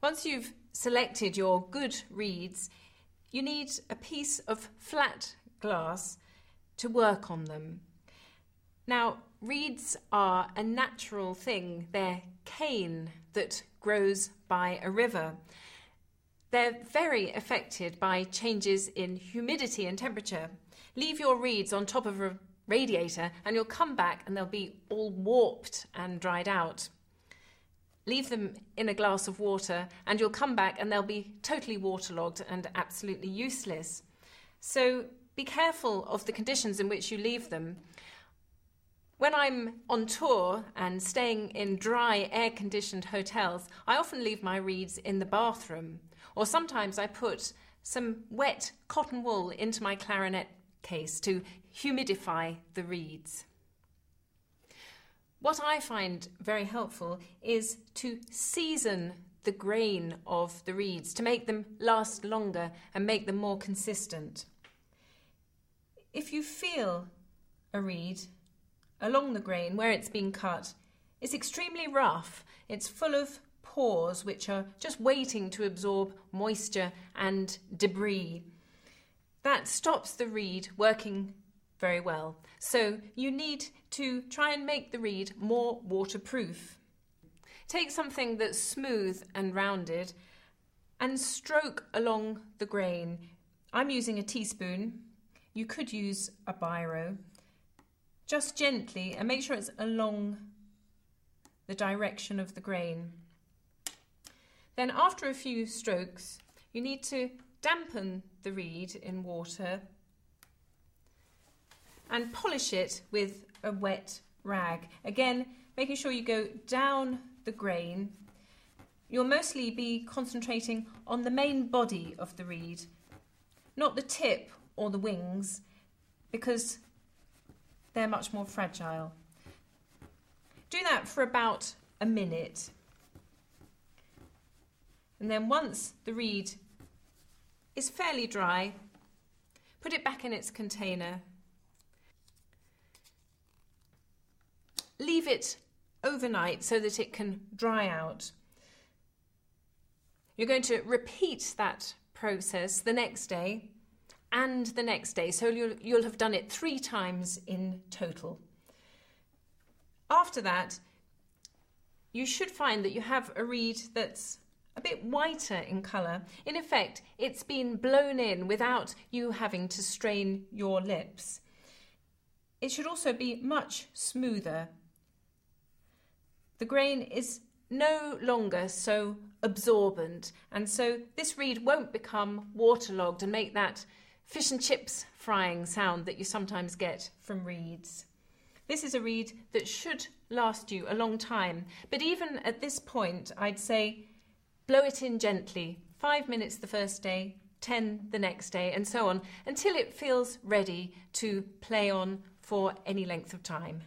Once you've selected your good reeds, you need a piece of flat glass to work on them. Now, reeds are a natural thing. They're cane that grows by a river. They're very affected by changes in humidity and temperature. Leave your reeds on top of a radiator and you'll come back and they'll be all warped and dried out. Leave them in a glass of water and you'll come back and they'll be totally waterlogged and absolutely useless. So be careful of the conditions in which you leave them. When I'm on tour and staying in dry, air-conditioned hotels, I often leave my reeds in the bathroom, or sometimes I put some wet cotton wool into my clarinet case to humidify the reeds. What I find very helpful is to season the grain of the reeds to make them last longer and make them more consistent. If you feel a reed along the grain where it's been cut, it's extremely rough. It's full of pores which are just waiting to absorb moisture and debris. That stops the reed working very well. So you need to try and make the reed more waterproof. Take something that's smooth and rounded and stroke along the grain. I'm using a teaspoon. You could use a biro. Just gently, and make sure it's along the direction of the grain. Then after a few strokes, you need to dampen the reed in water and polish it with a wet rag. Again, making sure you go down the grain. You'll mostly be concentrating on the main body of the reed, not the tip or the wings, because they're much more fragile. Do that for about a minute. And then once the reed is fairly dry, put it back in its container. Leave it overnight so that it can dry out. You're going to repeat that process the next day and the next day, so you'll have done it 3 times in total. After that, you should find that you have a reed that's a bit whiter in colour. In effect, it's been blown in without you having to strain your lips. It should also be much smoother. The grain is no longer so absorbent, and so this reed won't become waterlogged and make that fish and chips frying sound that you sometimes get from reeds. This is a reed that should last you a long time, but even at this point, I'd say blow it in gently, 5 minutes the first day, 10 the next day, and so on, until it feels ready to play on for any length of time.